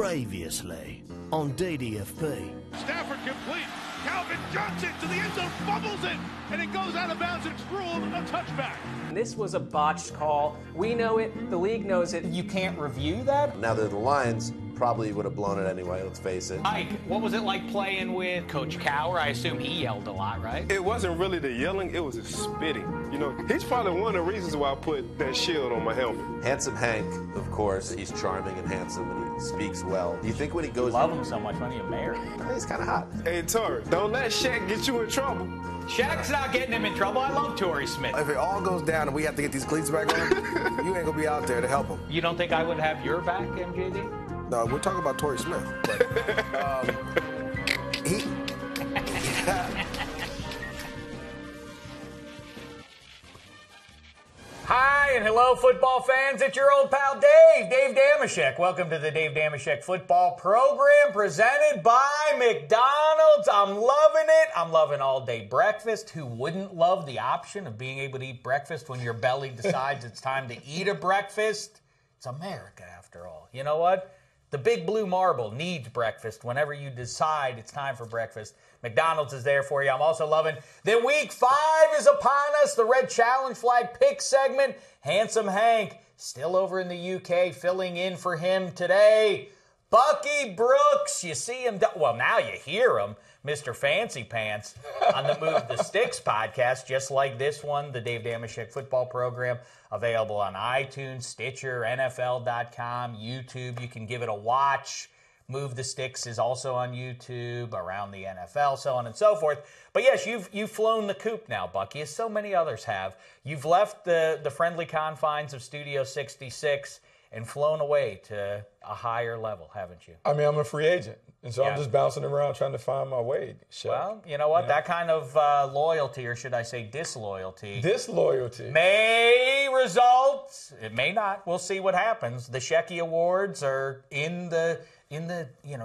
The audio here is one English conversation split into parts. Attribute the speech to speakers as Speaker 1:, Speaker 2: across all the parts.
Speaker 1: Previously on DDFP.
Speaker 2: Stafford complete. Calvin Johnson to the end zone, fumbles it, and it goes out of bounds. It's ruled a touchback.
Speaker 3: This was a botched call. We know it. The league knows it. You can't review that.
Speaker 4: Now they're the Lions. Probably would have blown it anyway, let's face it.
Speaker 5: Mike, what was it like playing with Coach Cower? I assume he yelled a lot, right?
Speaker 6: It wasn't really the yelling, it was the spitting. You know, he's probably one of the reasons why I put that shield on my helmet.
Speaker 4: Handsome Hank, of course, he's charming and handsome and he speaks well. Do you think when he goes...
Speaker 3: Love him so much, why don't you marry him?
Speaker 4: He's kind of hot.
Speaker 6: Hey, Torrey, don't let Shek get you in trouble.
Speaker 5: Shaq's not getting him in trouble. I love Torrey Smith.
Speaker 7: If it all goes down and we have to get these cleats back on, you ain't going to be out there to help him.
Speaker 5: You don't think I would have your back, MJD?
Speaker 7: No, we're talking about Torrey Smith. But,
Speaker 8: Hi and hello, football fans. It's your old pal Dave Dameshek. Welcome to the Dave Dameshek football program presented by McDonald's. I'm loving it. I'm loving all-day breakfast. Who wouldn't love the option of being able to eat breakfast when your belly decides it's time to eat a breakfast? It's America, after all. You know what? The big blue marble needs breakfast whenever you decide it's time for breakfast. McDonald's is there for you. I'm also loving that week 5 is upon us. The Red Challenge Flag pick segment. Handsome Hank still over in the UK filling in for him today. Bucky Brooks, you see him. Well, now you hear him. Mr. Fancy Pants on the Move the Sticks podcast, just like this one, the Dave Dameshek football program, available on iTunes, Stitcher, NFL.com, YouTube. You can give it a watch. Move the Sticks is also on YouTube, around the NFL, so on and so forth. But yes, you've flown the coop now, Bucky, as so many others have. You've left the friendly confines of Studio 66 and flown away to a higher level, haven't you?
Speaker 9: I mean, I'm a free agent, and so I'm just bouncing around trying to find my way. Shek.
Speaker 8: Well, you know what? That kind of loyalty, or should I say disloyalty, may result. It may not. We'll see what happens. The Shecky Awards are in the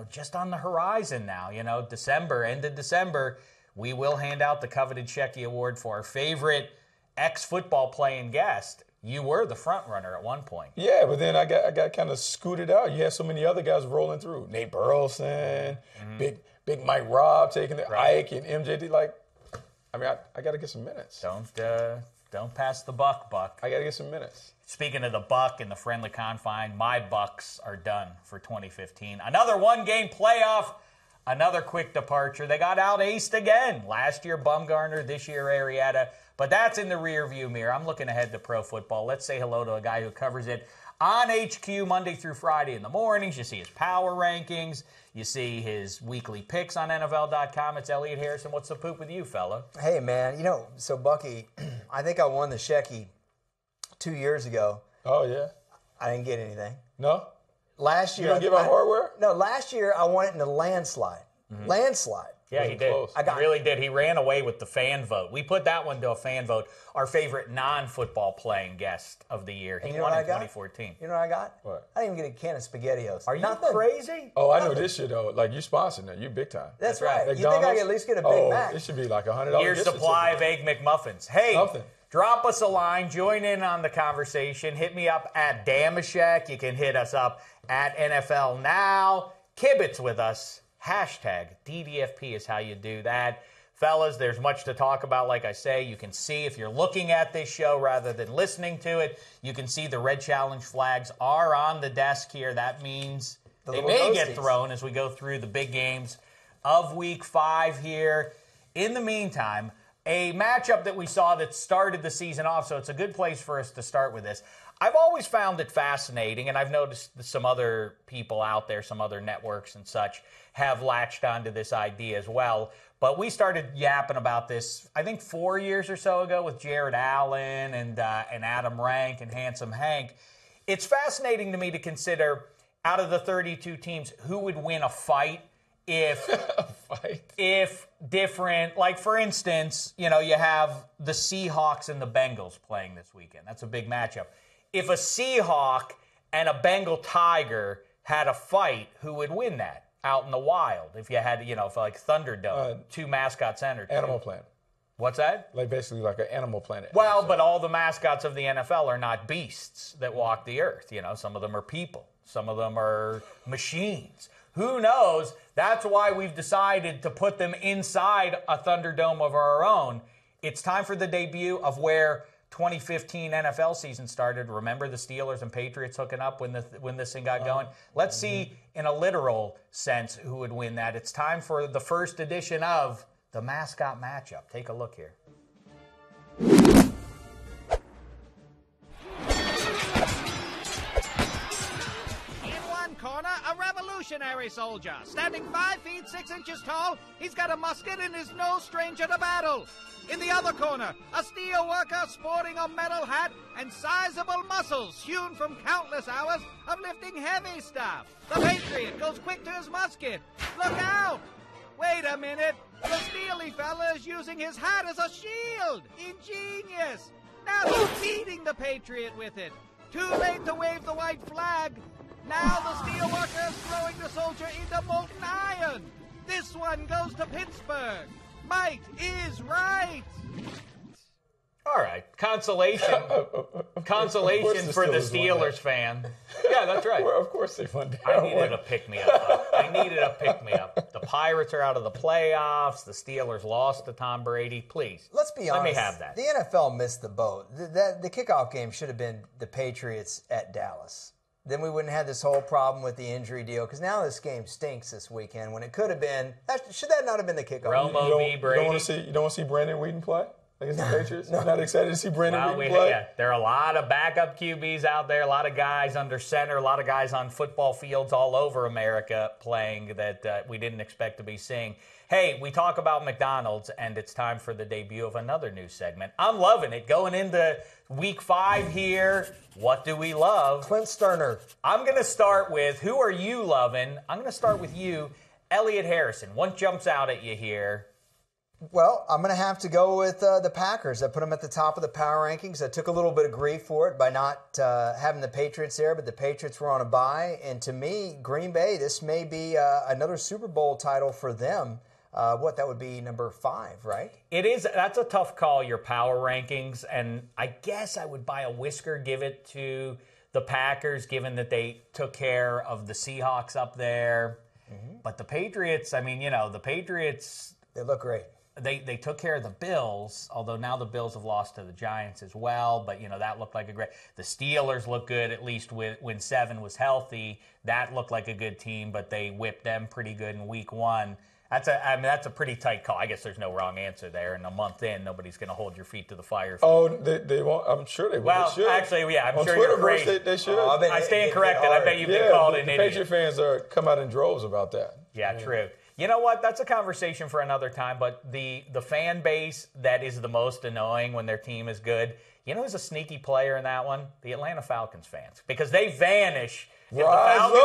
Speaker 8: just on the horizon now. You know, end of December, we will hand out the coveted Shecky Award for our favorite ex-football playing guest. You were the front runner at one point.
Speaker 9: Yeah, but then I got kind of scooted out. You had so many other guys rolling through. Nate Burleson, Big Mike Robb taking the Ike and MJD. Like, I mean, I got to get some minutes.
Speaker 8: Don't pass the buck.
Speaker 9: I got to get some minutes.
Speaker 8: Speaking of the buck and the friendly confine, my Bucks are done for 2015. Another one-game playoff, another quick departure. They got out-aced again. Last year, Bumgarner. This year, Arrieta. But that's in the rearview mirror. I'm looking ahead to pro football. Let's say hello to a guy who covers it on HQ Monday through Friday in the mornings. You see his power rankings. You see his weekly picks on NFL.com. It's Elliot Harrison. What's the poop with you, fella?
Speaker 10: Hey, man. So Bucky, I think I won the Shecky 2 years ago.
Speaker 9: Oh, yeah?
Speaker 10: I didn't get anything.
Speaker 9: No?
Speaker 10: Last year.
Speaker 9: You don't give out hardware?
Speaker 10: No, last year I won it in a landslide. Mm-hmm. Landslide.
Speaker 8: Yeah, he did. He really did. He ran away with the fan vote. We put that one to a fan vote. Our favorite non-football playing guest of the year. He won in 2014.
Speaker 10: You know what I got?
Speaker 9: What?
Speaker 10: I didn't even get a can of SpaghettiOs.
Speaker 8: Are you crazy?
Speaker 9: Oh, I know this shit, though. Like, you sponsored that. You big time.
Speaker 10: That's right. You think I can at least get a Big Mac?
Speaker 9: It should be like $100.
Speaker 8: Year's supply of Egg McMuffins. Hey, drop us a line. Join in on the conversation. Hit me up at Dameshek. You can hit us up at NFL Now. Kibitz with us. Hashtag DDFP is how you do that. Fellas, there's much to talk about. Like I say, you can see if you're looking at this show rather than listening to it, you can see the Red Challenge flags are on the desk here. That means they may get thrown as we go through the big games of Week 5 here. In the meantime, a matchup that we saw that started the season off, so it's a good place for us to start with this. I've always found it fascinating, and I've noticed some other people out there, some other networks and such, have latched onto this idea as well. But we started yapping about this, I think, 4 years or so ago with Jared Allen and Adam Rank and Handsome Hank. It's fascinating to me to consider, out of the 32 teams, who would win a fight if different, like for instance, you have the Seahawks and the Bengals playing this weekend. That's a big matchup. If a Seahawk and a Bengal Tiger had a fight, who would win that out in the wild? If you had, for like Thunderdome, two mascots entered.
Speaker 9: Animal Planet.
Speaker 8: What's that?
Speaker 9: Like basically like an Animal Planet.
Speaker 8: Well, but all the mascots of the NFL are not beasts that walk the earth. Some of them are people. Some of them are machines. Who knows? That's why we've decided to put them inside a Thunderdome of our own. It's time for the debut of where 2015 NFL season started. Remember the Steelers and Patriots hooking up when this thing got going? Let's see, in a literal sense, who would win that. It's time for the first edition of the Mascot Matchup. Take a look here.
Speaker 2: Corner, a revolutionary soldier. Standing 5 feet 6 inches tall, he's got a musket and is no stranger to battle. In the other corner, a steel worker sporting a metal hat and sizable muscles hewn from countless hours of lifting heavy stuff. The Patriot goes quick to his musket. Look out! Wait a minute. The steely fella is using his hat as a shield. Ingenious. Now he's beating the Patriot with it. Too late to wave the white flag. Now the steel worker is throwing the soldier into molten iron. This one goes to Pittsburgh. Might is right.
Speaker 8: All right, consolation for the Steelers fan. Yeah, that's right.
Speaker 9: Well, of course they won.
Speaker 8: I needed a pick-me-up. I needed a pick-me-up. The Pirates are out of the playoffs. The Steelers lost to Tom Brady. Please,
Speaker 10: let's be honest.
Speaker 8: Let me have that.
Speaker 10: The NFL missed the boat. The kickoff game should have been the Patriots at Dallas. Then we wouldn't have this whole problem with the injury deal, because now this game stinks this weekend when it could have been. Should that not have been the kickoff?
Speaker 8: Romo v. Brady.
Speaker 9: You don't want to see Brandon Whedon play against the Patriots? No. Not excited to see Brandon Whedon play?
Speaker 8: Yeah, there are a lot of backup QBs out there, a lot of guys under center, a lot of guys on football fields all over America playing that we didn't expect to be seeing. Hey, we talk about McDonald's, and it's time for the debut of another new segment. I'm loving it. Going into week 5 here, what do we love?
Speaker 10: Clint Sterner.
Speaker 8: I'm going to start with, who are you loving? I'm going to start with you, Elliot Harrison. What jumps out at you here?
Speaker 10: Well, I'm going to have to go with the Packers. I put them at the top of the power rankings. I took a little bit of grief for it by not having the Patriots there, but the Patriots were on a bye. And to me, Green Bay, this may be another Super Bowl title for them. That would be number 5, right?
Speaker 8: It is. That's a tough call, your power rankings. And I guess I would buy a whisker, give it to the Packers, given that they took care of the Seahawks up there. Mm-hmm. But the Patriots, the Patriots...
Speaker 10: They look great.
Speaker 8: They took care of the Bills, although now the Bills have lost to the Giants as well. But, that looked like a great... The Steelers look good, at least when 7 was healthy. That looked like a good team, but they whipped them pretty good in week 1. That's a pretty tight call. I guess there's no wrong answer there. And a month in, nobody's going to hold your feet to the fire.
Speaker 9: Oh, they won't. I'm sure they will.
Speaker 8: Well,
Speaker 9: they should.
Speaker 8: actually, yeah, I'm
Speaker 9: on
Speaker 8: sure
Speaker 9: Twitter,
Speaker 8: you're crazy.
Speaker 9: They should.
Speaker 8: I stand corrected. I bet you've been called an idiot.
Speaker 9: Patriot fans come out in droves about that.
Speaker 8: Yeah, true. You know what? That's a conversation for another time. But the fan base that is the most annoying when their team is good, who's a sneaky player in that one? The Atlanta Falcons fans. Because they vanish. If the Falcons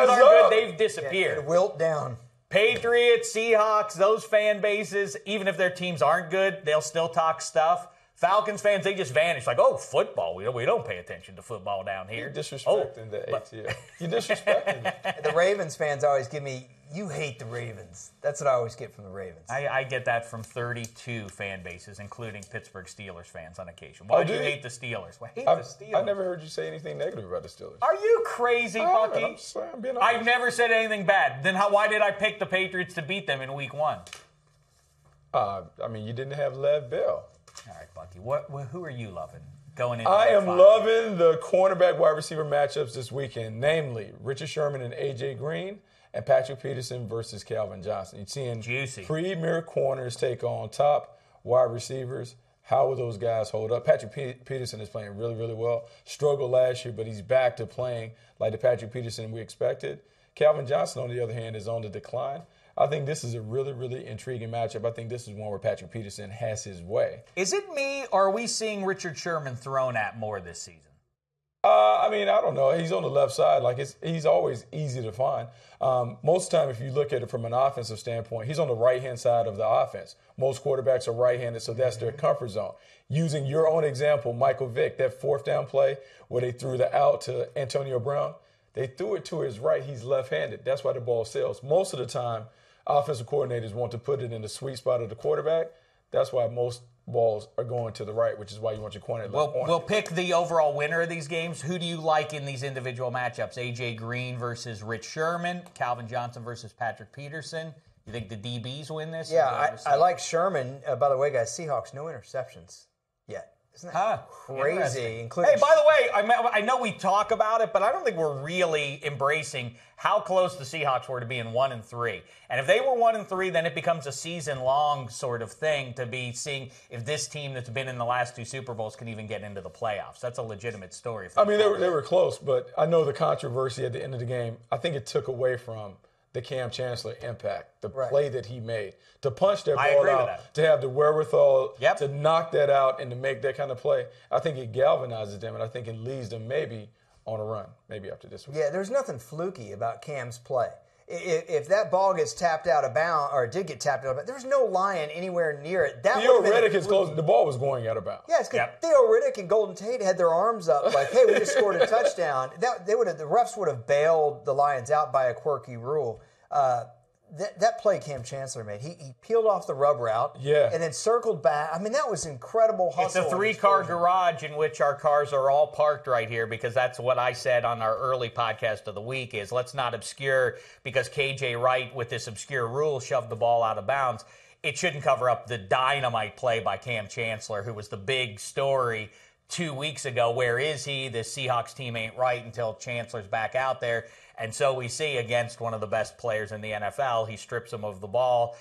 Speaker 8: aren't good, they've disappeared.
Speaker 10: It wilt down.
Speaker 8: Patriots, Seahawks, those fan bases, even if their teams aren't good, they'll still talk stuff. Falcons fans, they just vanish. Like, football. We don't pay attention to football down here.
Speaker 9: You're disrespecting the ATL. You're disrespecting.
Speaker 10: The Ravens fans always give me, you hate the Ravens. That's what I always get from the Ravens.
Speaker 8: I get that from 32 fan bases, including Pittsburgh Steelers fans on occasion. Why do you hate the Steelers? Well, the Steelers.
Speaker 9: I never heard you say anything negative about the Steelers.
Speaker 8: Are you crazy, Bucky?
Speaker 9: I'm being honest.
Speaker 8: I've never said anything bad. Then why did I pick the Patriots to beat them in week 1?
Speaker 9: You didn't have Lev Bell.
Speaker 8: All right, Bucky. Who are you loving going into?
Speaker 9: I am loving the cornerback wide receiver matchups this weekend, namely Richard Sherman and A.J. Green and Patrick Peterson versus Calvin Johnson. You're seeing
Speaker 8: juicy
Speaker 9: premier corners take on top wide receivers. How will those guys hold up? Patrick Peterson is playing really, really well. Struggled last year, but he's back to playing like the Patrick Peterson we expected. Calvin Johnson, on the other hand, is on the decline. I think this is a really, really intriguing matchup. I think this is one where Patrick Peterson has his way.
Speaker 8: Is it me, or are we seeing Richard Sherman thrown at more this season?
Speaker 9: I don't know. He's on the left side. He's always easy to find. Most of the time, if you look at it from an offensive standpoint, he's on the right-hand side of the offense. Most quarterbacks are right-handed, so that's their comfort zone. Using your own example, Michael Vick, that 4th down play where they threw the out to Antonio Brown, they threw it to his right. He's left-handed. That's why the ball sails. Most of the time, offensive coordinators want to put it in the sweet spot of the quarterback. That's why most balls are going to the right, which is why you want your corner at left corner.
Speaker 8: We'll pick the overall winner of these games. Who do you like in these individual matchups? A.J. Green versus Rich Sherman, Calvin Johnson versus Patrick Peterson. You think the DBs win this?
Speaker 10: Yeah, I like Sherman. By the way, guys, Seahawks, no interceptions yet. Isn't that crazy?
Speaker 8: Hey, by the way, I know we talk about it, but I don't think we're really embracing how close the Seahawks were to being 1-3. And if they were 1-3, then it becomes a season-long sort of thing to be seeing if this team that's been in the last 2 Super Bowls can even get into the playoffs. That's a legitimate story.
Speaker 9: I mean, they were close, but I know the controversy at the end of the game, I think it took away from the Cam Chancellor impact, the play that he made. To punch that ball out, to have the wherewithal to knock that out and to make that kind of play, I think it galvanizes them, and I think it leads them maybe on a run, maybe after this one.
Speaker 10: Yeah, there's nothing fluky about Cam's play. If that ball gets tapped out of bounds, or it did get tapped out of bounds, there's no lion anywhere near it.
Speaker 9: Theo Riddick is close. The ball was going out of bounds.
Speaker 10: Yeah, it's because Theo Riddick and Golden Tate had their arms up like, hey, we just scored a touchdown. The refs would have bailed the Lions out by a quirky rule. That play Cam Chancellor made, he peeled off the rub route and then circled back. I mean, that was incredible hustle.
Speaker 8: It's a 3-car garage in which our cars are all parked right here because that's what I said on our early podcast of the week is let's not obscure because KJ Wright with this obscure rule shoved the ball out of bounds. It shouldn't cover up the dynamite play by Cam Chancellor, who was the big story 2 weeks ago. Where is he? The Seahawks team ain't right until Chancellor's back out there. And so we see against one of the best players in the NFL, he strips him of the ball.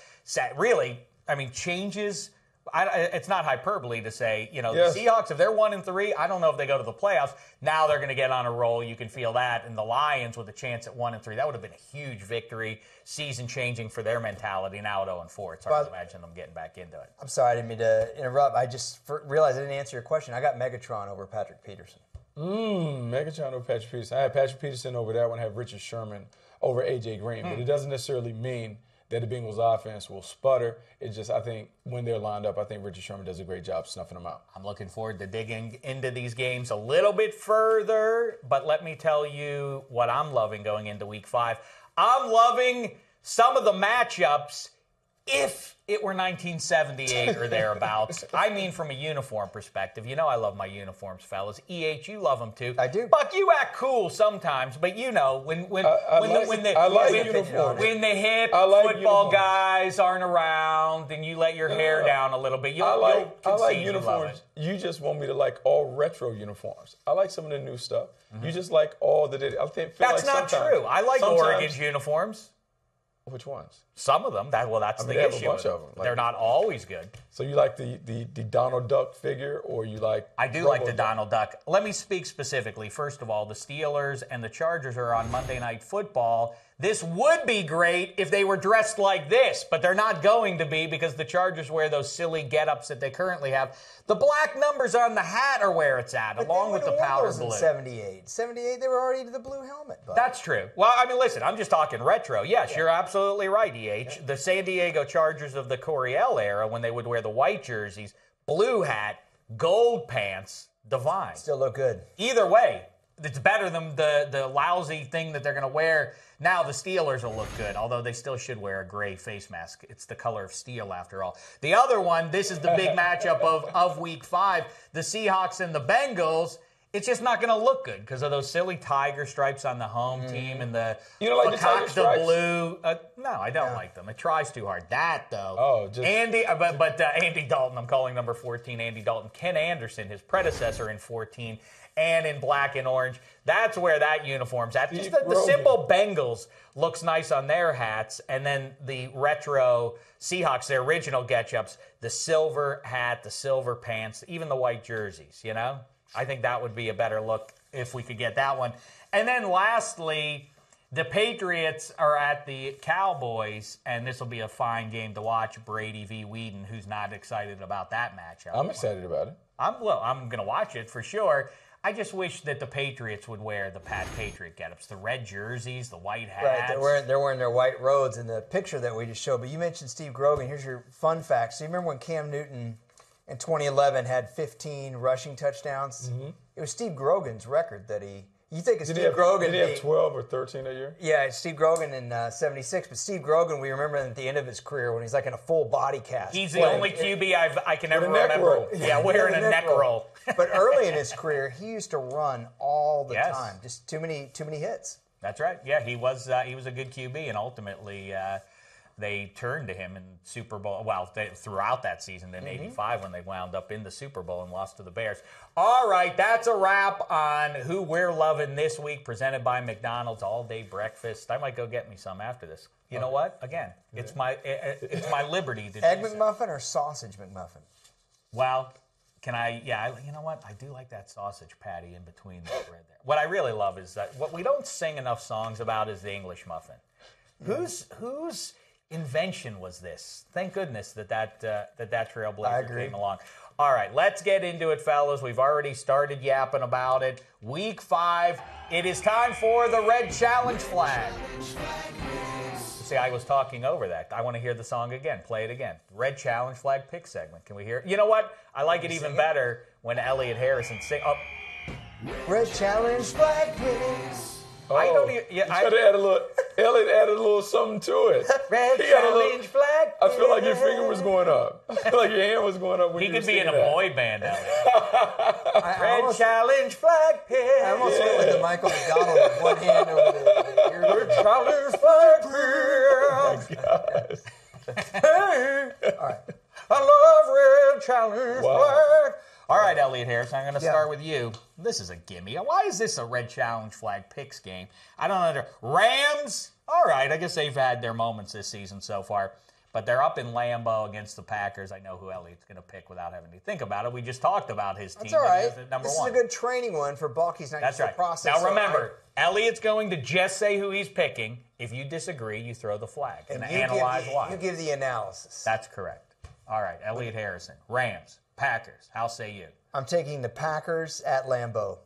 Speaker 8: Really, I mean, changes. It's not hyperbole to say, the Seahawks, if they're 1-3, I don't know if they go to the playoffs. Now they're going to get on a roll. You can feel that. And the Lions with a chance at 1-3, that would have been a huge victory, season-changing for their mentality. Now at 0-4, it's hard to imagine them getting back into it.
Speaker 10: I'm sorry, I didn't mean to interrupt. I just realized I didn't answer your question. I got Megatron over Patrick Peterson.
Speaker 9: Megatron over Patrick Peterson. I had Patrick Peterson over that one. I have Richard Sherman over A.J. Green. But it doesn't necessarily mean that the Bengals offense will sputter. It's just, I think, when they're lined up, I think Richard Sherman does a great job snuffing them out.
Speaker 8: I'm looking forward to digging into these games a little bit further. But let me tell you what I'm loving going into Week 5. I'm loving some of the matchups if it were 1978 or thereabouts. I mean, from a uniform perspective. You know I love my uniforms, fellas. EH, you love them too.
Speaker 10: I do.
Speaker 8: Buck, you act cool sometimes, but when the hip football guys aren't around and you let your hair down a little bit, I like
Speaker 9: uniforms. You just want me to like all retro uniforms. I like some of the new stuff. You just like all the.
Speaker 8: That's not true. I like Oregon's uniforms.
Speaker 9: Which ones?
Speaker 8: Some of them. That's the issue.
Speaker 9: Have a bunch of them.
Speaker 8: They're not always good.
Speaker 9: So you like the Donald Duck figure, or you like?
Speaker 8: I do like the Donald Duck. Let me speak specifically. First of all, the Steelers and the Chargers are on Monday Night Football. This would be great if they were dressed like this, but they're not going to be because the Chargers wear those silly get-ups that they currently have. The black numbers on the hat are where it's at, along with the powder blue.
Speaker 10: In 78, they were already to the blue helmet. But.
Speaker 8: That's true. Well, I mean, listen, I'm just talking retro. Yes, you're absolutely right, EH. The San Diego Chargers of the Coryell era, when they would wear the white jerseys, blue hat, gold pants, divine.
Speaker 10: Still look good.
Speaker 8: Either way, it's better than the lousy thing that they're going to wear. Now the Steelers will look good, although they still should wear a gray face mask. It's the color of steel, after all. The other one, this is the big matchup of Week 5, the Seahawks and the Bengals. It's just not going to look good because of those silly tiger stripes on the home team and the blue. No, I don't like them. It tries too hard. That, though. Andy Dalton, I'm calling number 14 Andy Dalton. Ken Anderson, his predecessor in 14, and in black and orange. That's where that uniform's at. Just the simple Bengals looks nice on their hats, and then the retro Seahawks, their original get-ups, the silver hat, the silver pants, even the white jerseys, I think that would be a better look if we could get that one. And then lastly, the Patriots are at the Cowboys, and this will be a fine game to watch. Brady v. Whedon, who's not excited about that matchup.
Speaker 9: I'm excited about it.
Speaker 8: I'm going to watch it for sure. I just wish that the Patriots would wear the Patriot get-ups, the red jerseys, the white hats.
Speaker 10: Right, they're wearing their white robes in the picture that we just showed. But you mentioned Steve Grogan. Here's your fun fact. So you remember when Cam Newton in 2011 had 15 rushing touchdowns? Mm-hmm. It was Steve Grogan's record that he You think of
Speaker 9: Did
Speaker 10: Steve Grogan.
Speaker 9: Did he have 12 or 13 a year?
Speaker 10: Yeah, Steve Grogan in 76. But Steve Grogan, we remember him at the end of his career when he's like in a full body cast.
Speaker 8: He's the only QB I can ever
Speaker 9: neck
Speaker 8: remember.
Speaker 9: roll.
Speaker 8: Yeah, wearing a neck roll.
Speaker 10: But early in his career, he used to run all the time. Just too many hits.
Speaker 8: That's right. Yeah, he was a good QB, and ultimately they turned to him in Super Bowl. Well, throughout that season in '85 when they wound up in the Super Bowl and lost to the Bears. All right, that's a wrap on who we're loving this week. Presented by McDonald's all-day breakfast. I might go get me some after this. You know what? Again, it's my liberty to
Speaker 10: Egg
Speaker 8: do so.
Speaker 10: McMuffin or sausage McMuffin?
Speaker 8: Well, can I? Yeah, you know what? I do like that sausage patty in between the bread there. What I really love is that what we don't sing enough songs about is the English muffin. Whose invention was this? Thank goodness that trailblazer came along. All right, let's get into it, fellas. We've already started yapping about it. Week 5, it is time for the Red Challenge Flag. See, I was talking over that. I want to hear the song again. Play it again. Red Challenge Flag pick segment. Can we hear it? You know what? I like it even better when Elliot Harrison sings. Oh.
Speaker 10: Red Challenge Flag picks.
Speaker 8: I don't even. Yeah,
Speaker 9: Elliot added a little something to it.
Speaker 10: Red Challenge Flag.
Speaker 9: I feel like your finger was going up. I feel like your hand was going up when
Speaker 8: he
Speaker 9: you were
Speaker 8: could be in a
Speaker 9: that.
Speaker 8: boy band, Elliot.
Speaker 10: Red Challenge Flag picks. I almost went with the Michael McDonald with one hand over the ear. Red Challenge Flag picks.
Speaker 9: Oh my God.
Speaker 10: Hey. All right. I love Red Challenge Flag.
Speaker 8: All right, Elliot Harrison, I'm going to start with you. This is a gimme. Why is this a Red Challenge Flag picks game? I don't know. Rams? All right, I guess they've had their moments this season so far. But they're up in Lambeau against the Packers. I know who Elliot's going to pick without having to think about it. We just talked about his team.
Speaker 10: That's all right.
Speaker 8: Number
Speaker 10: this
Speaker 8: one.
Speaker 10: is a good training one for Bucky's not
Speaker 8: That's
Speaker 10: used to
Speaker 8: right.
Speaker 10: the process.
Speaker 8: Now remember, Elliot's going to just say who he's picking. If you disagree, you throw the flag and analyze why.
Speaker 10: You give the analysis.
Speaker 8: That's correct. All right, Elliot Harrison. Rams, Packers. How say you?
Speaker 10: I'm taking the Packers at Lambeau.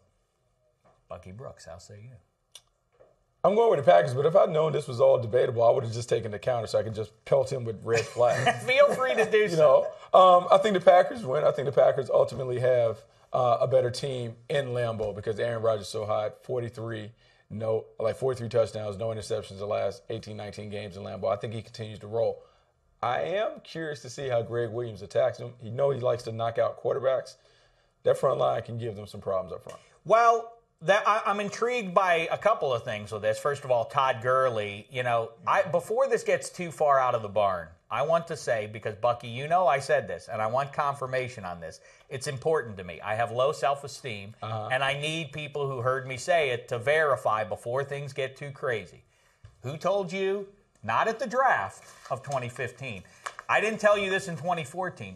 Speaker 8: Bucky Brooks, how say you?
Speaker 9: I'm going with the Packers, but if I'd known this was all debatable, I would have just taken the counter so I could just pelt him with red flag.
Speaker 8: Feel free to do so.
Speaker 9: I think the Packers win. I think the Packers ultimately have a better team in Lambeau because Aaron Rodgers is so hot, 43 touchdowns, no interceptions the last 18, 19 games in Lambeau. I think he continues to roll. I am curious to see how Greg Williams attacks him. He likes to knock out quarterbacks. That front line can give them some problems up front.
Speaker 8: Well, I'm intrigued by a couple of things with this. First of all, Todd Gurley, before this gets too far out of the barn, I want to say, because Bucky, I said this, and I want confirmation on this. It's important to me. I have low self-esteem, and I need people who heard me say it to verify before things get too crazy. Who told you? Not at the draft of 2015. I didn't tell you this in 2014.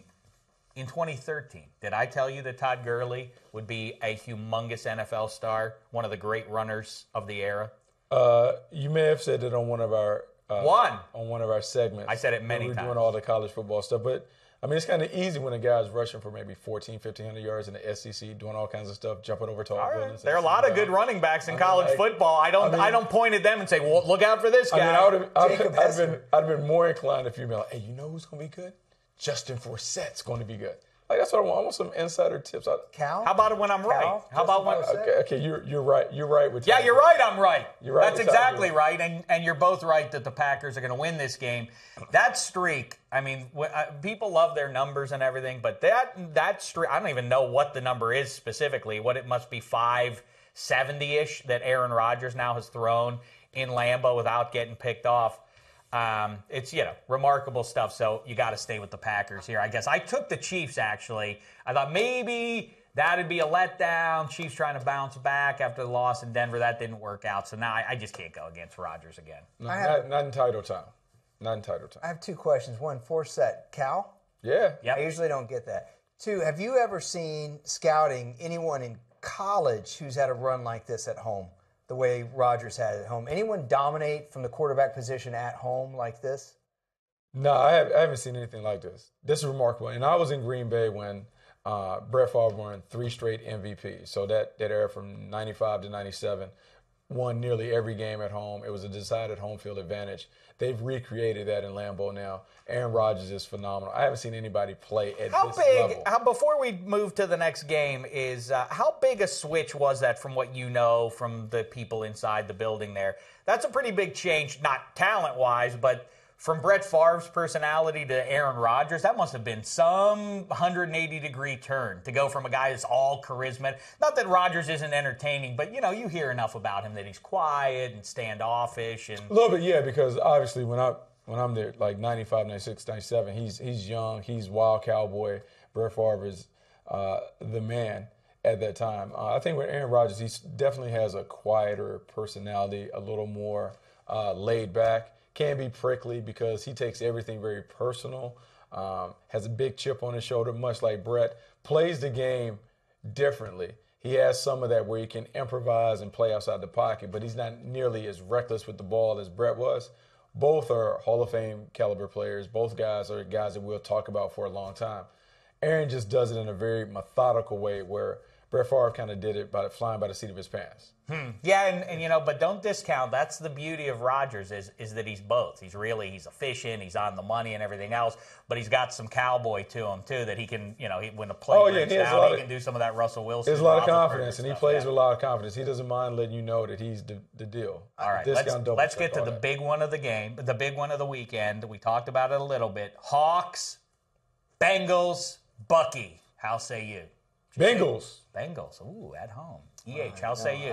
Speaker 8: In 2013, did I tell you that Todd Gurley would be a humongous NFL star, one of the great runners of the era?
Speaker 9: You may have said it on one of our segments.
Speaker 8: I said it many times.
Speaker 9: We're doing all the college football stuff, but it's kind of easy when a guy's rushing for maybe 1,500 yards in the SEC, doing all kinds of stuff, jumping over tall buildings.
Speaker 8: There are a lot of good running backs in college football. I don't point at them and say, "Well, look out for this guy."
Speaker 9: I'd have been more inclined if you'd be like, "Hey, you know who's going to be good? Justin Forsett's going to be good." Like, that's what I want. I want some insider tips.
Speaker 10: Cal?
Speaker 8: How about it when I'm right? How about when?
Speaker 9: Okay, you're right. You're right with.
Speaker 8: Yeah, you're right. I'm right.
Speaker 9: You're right.
Speaker 8: That's exactly right, and you're both right that the Packers are going to win this game. That streak. People love their numbers and everything, but that streak. I don't even know what the number is specifically. What it must be 570-ish that Aaron Rodgers now has thrown in Lambeau without getting picked off. It's, remarkable stuff. So you got to stay with the Packers here. I guess I took the Chiefs, actually. I thought maybe that'd be a letdown. Chiefs trying to bounce back after the loss in Denver. That didn't work out. So now I just can't go against Rodgers again.
Speaker 9: Not in title time.
Speaker 10: I have two questions. One, Forsett. Cal?
Speaker 9: Yeah.
Speaker 10: Yep. I usually don't get that. Two, have you ever seen scouting anyone in college who's had a run like this at home? The way Rodgers had it at home. Anyone dominate from the quarterback position at home like this?
Speaker 9: No, I haven't seen anything like this. This is remarkable. And I was in Green Bay when Brett Favre won 3 straight MVPs. So that era from 95 to 97. won nearly every game at home. It was a decided home field advantage. They've recreated that in Lambeau now. Aaron Rodgers is phenomenal. I haven't seen anybody play at this level.
Speaker 8: Before we move to the next game, how big a switch was that from what you know from the people inside the building there? That's a pretty big change, not talent-wise, but from Brett Favre's personality to Aaron Rodgers, that must have been some 180-degree turn to go from a guy that's all charisma. Not that Rodgers isn't entertaining, but, you hear enough about him that he's quiet and standoffish. And
Speaker 9: a little bit, yeah, because obviously when I'm there, like 95, 96, 97, he's young, he's wild cowboy. Brett Favre is the man at that time. I think with Aaron Rodgers, he definitely has a quieter personality, a little more laid back. Can be prickly because he takes everything very personal, has a big chip on his shoulder, much like Brett, plays the game differently. He has some of that where he can improvise and play outside the pocket, but he's not nearly as reckless with the ball as Brett was. Both are Hall of Fame caliber players. Both guys are guys that we'll talk about for a long time. Aaron just does it in a very methodical way where Brett Favre kind of did it by flying by the seat of his pants.
Speaker 8: Yeah, and but don't discount. That's the beauty of Rodgers is that he's both. He's efficient. He's on the money and everything else, but he's got some cowboy to him too. That he can, when the play breaks down, he can do some of that Russell Wilson.
Speaker 9: There's a lot of confidence, and he plays with a lot of confidence. He doesn't mind letting you know that he's the deal.
Speaker 8: All right, let's get to the big one of the game, the big one of the weekend. We talked about it a little bit. Hawks, Bengals, Bucky. How say you?
Speaker 9: Bengals.
Speaker 8: Ooh, at home. EH, how say you?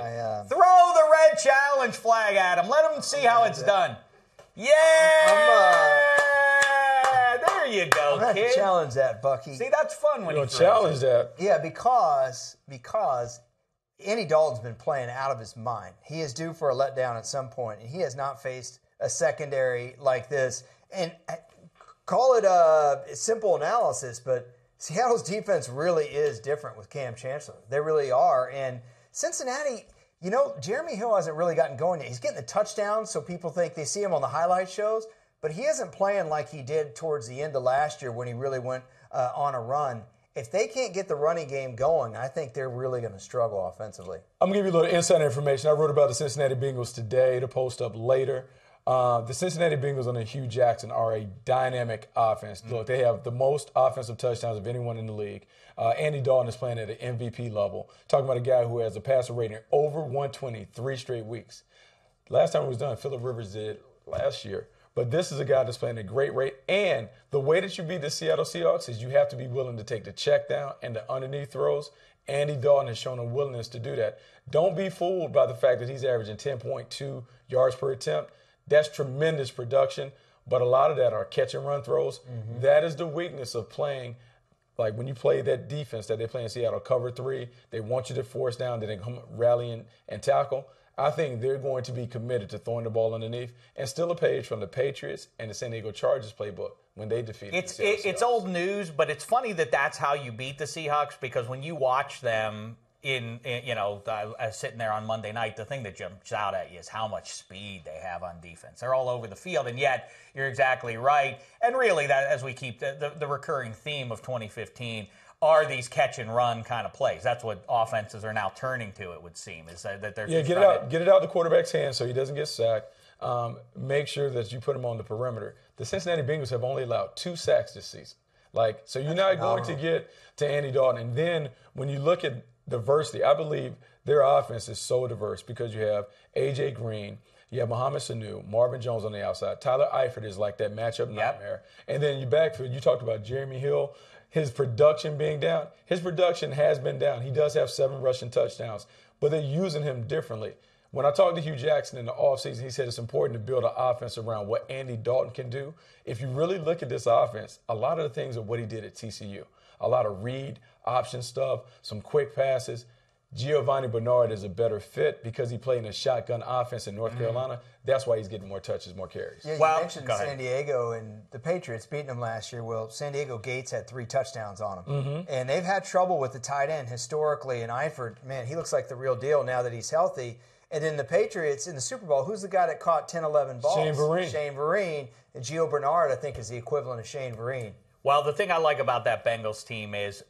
Speaker 8: Throw the red challenge flag at him. Let him see how it's done. Yeah! There you go,
Speaker 10: I'm going to challenge that, Bucky.
Speaker 8: See, that's fun when you
Speaker 9: challenge that.
Speaker 10: Yeah, because Andy Dalton's been playing out of his mind. He is due for a letdown at some point, and he has not faced a secondary like this. And call it a simple analysis, but Seattle's defense really is different with Cam Chancellor. They really are. And Cincinnati, Jeremy Hill hasn't really gotten going yet. He's getting the touchdowns, so people think they see him on the highlight shows, but he isn't playing like he did towards the end of last year when he really went on a run. If they can't get the running game going, I think they're really going to struggle offensively.
Speaker 9: I'm going to give you a little insider information. I wrote about the Cincinnati Bengals today to post up later. The Cincinnati Bengals under Hugh Jackson are a dynamic offense. Look, they have the most offensive touchdowns of anyone in the league. Andy Dalton is playing at an MVP level. Talking about a guy who has a passer rating over 120 3 straight weeks. Last time it was done, Phillip Rivers did last year. But this is a guy that's playing at a great rate. And the way that you beat the Seattle Seahawks is you have to be willing to take the check down and the underneath throws. Andy Dalton has shown a willingness to do that. Don't be fooled by the fact that he's averaging 10.2 yards per attempt. That's tremendous production, but a lot of that are catch and run throws. That is the weakness of playing, like when you play that defense that they play in Seattle, cover 3, they want you to force down, then they come rally and tackle. I think they're going to be committed to throwing the ball underneath and steal a page from the Patriots and the San Diego Chargers playbook when they defeated the Seattle Seahawks. It's old news, but it's funny that that's how you beat the Seahawks, because when you watch them sitting there on Monday night, the thing that jumps out at you is how much speed they have on defense. They're all over the field, and yet you're exactly right. And really, that as we keep the recurring theme of 2015 are these catch and run kind of plays. That's what offenses are now turning to. It would seem is that they're get it out the quarterback's hands so he doesn't get sacked. Make sure that you put him on the perimeter. The Cincinnati Bengals have only allowed 2 sacks this season. So you're not going to get to Andy Dalton. And then when you look at diversity, I believe their offense is so diverse because you have A.J. Green, you have Mohamed Sanu, Marvin Jones on the outside. Tyler Eifert is like that matchup nightmare. And then you backfield, you talked about Jeremy Hill, his production being down. His production has been down. He does have 7 rushing touchdowns, but they're using him differently. When I talked to Hugh Jackson in the offseason, he said it's important to build an offense around what Andy Dalton can do. If you really look at this offense, a lot of the things are what he did at TCU. A lot of read, option stuff, some quick passes. Giovanni Bernard is a better fit because he played in a shotgun offense in North Carolina. That's why he's getting more touches, more carries.
Speaker 10: Yeah, you mentioned San Diego and the Patriots beating them last year. Well, San Diego Gates had 3 touchdowns on him. And they've had trouble with the tight end historically. And Eifert, man, he looks like the real deal now that he's healthy. And then the Patriots in the Super Bowl, who's the guy that caught 10, 11 balls?
Speaker 9: Shane Vereen.
Speaker 10: Shane Vereen. And Gio Bernard, I think, is the equivalent of Shane Vereen.
Speaker 8: Well, the thing I like about that Bengals team is,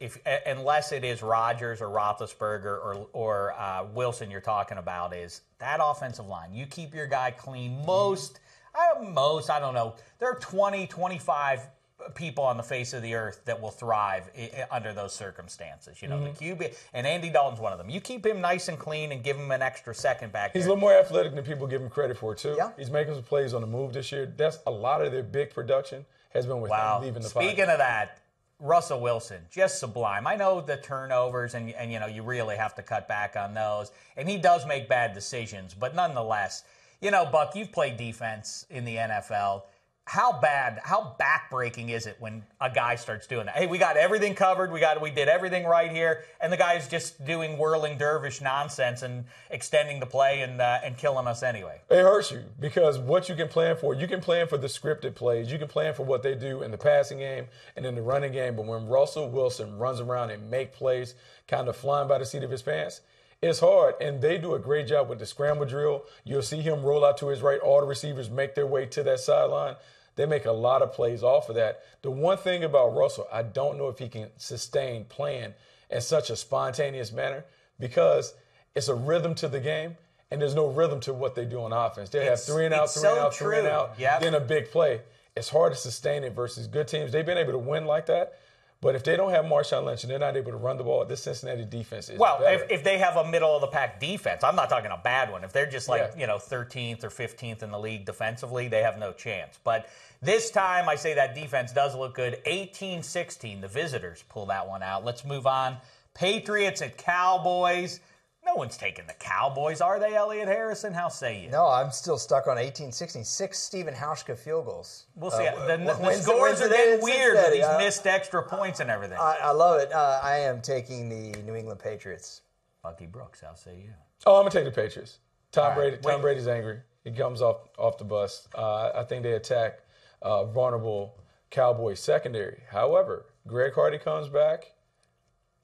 Speaker 8: unless it is Rodgers or Roethlisberger or Wilson you're talking about, is that offensive line. You keep your guy clean. I don't know. There are 20, 25 people on the face of the earth that will thrive under those circumstances. You know, the QB, and Andy Dalton's one of them. You keep him nice and clean and give him an extra second back there.
Speaker 9: He's a little more athletic than people give him credit for, too.
Speaker 10: Yeah.
Speaker 9: He's making some plays on the move this year. That's a lot of their big production has been with him leaving the pocket.
Speaker 8: Speaking of that, Russell Wilson, just sublime. I know the turnovers, and you know, you really have to cut back on those. And he does make bad decisions, but nonetheless, you know, Buck, you've played defense in the NFL. How backbreaking is it when a guy starts doing that? Hey, we got everything covered. We did everything right here, and the guy is just doing whirling dervish nonsense and extending the play and killing us anyway.
Speaker 9: It hurts you because what you can plan for the scripted plays. You can plan for what they do in the passing game and in the running game. But when Russell Wilson runs around and make plays, kind of flying by the seat of his pants, it's hard, and they do a great job with the scramble drill. You'll see him roll out to his right. All the receivers make their way to that sideline. They make a lot of plays off of that. The one thing about Russell, I don't know if he can sustain playing in such a spontaneous manner because it's a rhythm to the game, and there's no rhythm to what they do on offense. They have three and out, three and out, then a big play. It's hard to sustain it versus good teams. They've been able to win like that. But if they don't have Marshawn Lynch and they're not able to run the ball, this Cincinnati defense is better.
Speaker 8: If they have a middle-of-the-pack defense, I'm not talking a bad one. If they're just 13th or 15th in the league defensively, they have no chance. But this time, I say that defense does look good. 18-16, the visitors pull that one out. Let's move on. Patriots at Cowboys. No one's taking the Cowboys, are they, Elliot Harrison? How say you?
Speaker 10: No, I'm still stuck on 18-16. 6 Stephen Hauschka field goals.
Speaker 8: We'll see. The scores are getting weird with these missed extra points and everything.
Speaker 10: I love it. I am taking the New England Patriots.
Speaker 8: Bucky Brooks, how say you?
Speaker 9: Oh, I'm going to take the Patriots. Tom Brady's angry. He comes off the bus. I think they attack vulnerable Cowboys secondary. However, Greg Hardy comes back.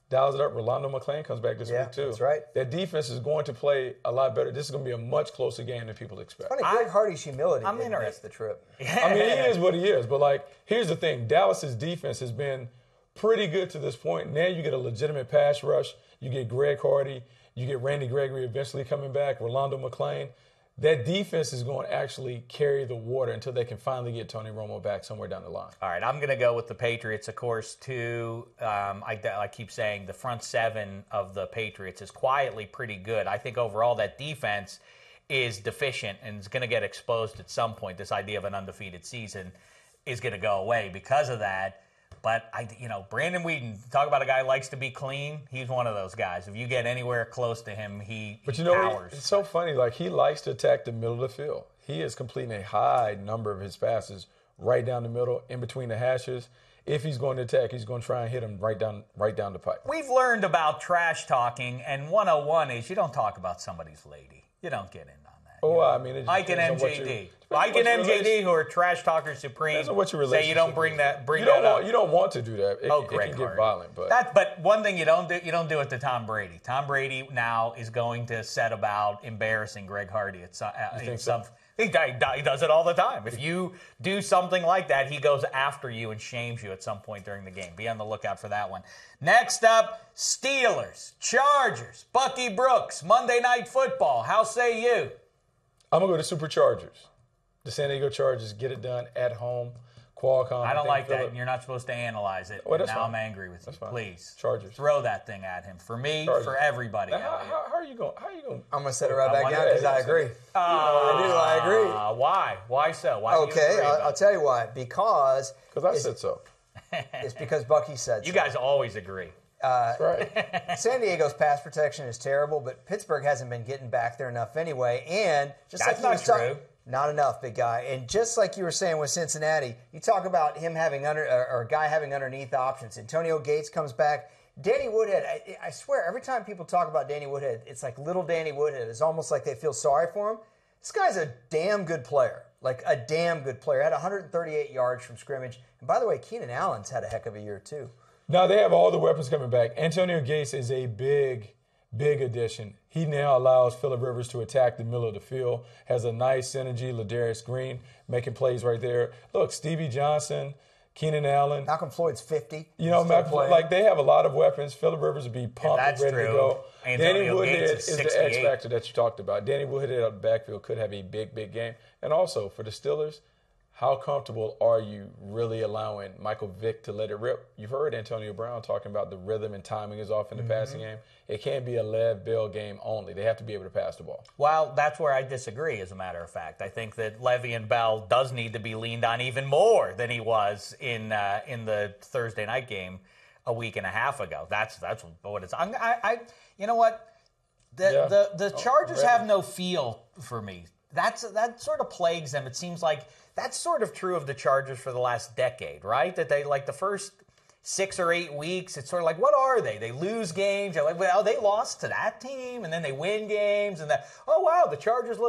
Speaker 9: Dials it up. Rolando McClain comes back this week, too.
Speaker 10: That's right.
Speaker 9: That defense is going to play a lot better. This is going to be a much closer game than people expect.
Speaker 10: Funny, Greg Hardy's humility didn't make the trip.
Speaker 9: I mean, he is what he is. But, here's the thing. Dallas's defense has been pretty good to this point. Now you get a legitimate pass rush. You get Greg Hardy. You get Randy Gregory eventually coming back, Rolando McClain. That defense is going to actually carry the water until they can finally get Tony Romo back somewhere down the line.
Speaker 8: All right, I'm going to go with the Patriots, of course, too. I keep saying the front seven of the Patriots is quietly pretty good. I think overall that defense is deficient and is going to get exposed at some point. This idea of an undefeated season is going to go away because of that. But, Brandon Weeden, talk about a guy who likes to be clean. He's one of those guys. If you get anywhere close to him, he powers.
Speaker 9: It's so funny. He likes to attack the middle of the field. He is completing a high number of his passes right down the middle, in between the hashes. If he's going to attack, he's going to try and hit him right down the pipe.
Speaker 8: We've learned about trash talking, and 101 is you don't talk about somebody's lady. You don't get in on that.
Speaker 9: Oh, I mean,
Speaker 8: Ike and MJD. Ike and MJD, who are trash talkers supreme, say you don't bring that up.
Speaker 9: You don't want to do that. It can get violent.
Speaker 8: But one thing you don't do it to Tom Brady. Tom Brady now is going to set about embarrassing Greg Hardy at some. He does it all the time. If you do something like that, he goes after you and shames you at some point during the game. Be on the lookout for that one. Next up, Steelers, Chargers, Bucky Brooks, Monday Night Football. How say you?
Speaker 9: I'm going to go to Superchargers. The San Diego Chargers get it done at home. Qualcomm.
Speaker 8: I don't like that, and you're not supposed to analyze it. Now I'm angry with you. Please.
Speaker 9: Chargers.
Speaker 8: Throw that thing at him. For me, for everybody.
Speaker 9: How are you going?
Speaker 10: I'm going to set it right back down because I agree. I agree.
Speaker 8: Why? Why so? Why
Speaker 10: okay, I'll tell you why. Because
Speaker 9: I said so.
Speaker 10: It's because Bucky said so.
Speaker 8: You guys always agree.
Speaker 9: That's right.
Speaker 10: San Diego's pass protection is terrible, but Pittsburgh hasn't been getting back there enough anyway. And just
Speaker 8: that's not true.
Speaker 10: Not enough, big guy. And just like you were saying with Cincinnati, you talk about him having or a guy having underneath options. Antonio Gates comes back. Danny Woodhead, I swear, every time people talk about Danny Woodhead, it's like little Danny Woodhead. It's almost like they feel sorry for him. This guy's a damn good player. Like a damn good player. Had 138 yards from scrimmage. And by the way, Keenan Allen's had a heck of a year too.
Speaker 9: Now they have all the weapons coming back. Antonio Gates is a big addition. He now allows Phillip Rivers to attack the middle of the field. Has a nice synergy. Ladarius Green making plays right there. Look, Stevie Johnson, Keenan Allen.
Speaker 10: Malcolm Floyd's 50.
Speaker 9: You know, like they have a lot of weapons. Phillip Rivers would be pumped and ready to go. Danny Woodhead is the X factor that you talked about. Danny Woodhead out the backfield could have a big, big game. And also for the Steelers, how comfortable are you really allowing Michael Vick to let it rip? You've heard Antonio Brown talking about the rhythm and timing is off in the passing game. It can't be a Lev Bell game only. They have to be able to pass the ball.
Speaker 8: Well, that's where I disagree, as a matter of fact. I think that Le'Veon Bell does need to be leaned on even more than he was in the Thursday night game a week and a half ago. That's what it's. You know what? The Chargers have no feel for me. That sort of plagues them. It seems like that's sort of true of the Chargers for the last decade, right? That they, like, the first 6 or 8 weeks, it's sort of like, what are they? They lose games. They're like, well, they lost to that team, and then they win games, and oh, wow, the Chargers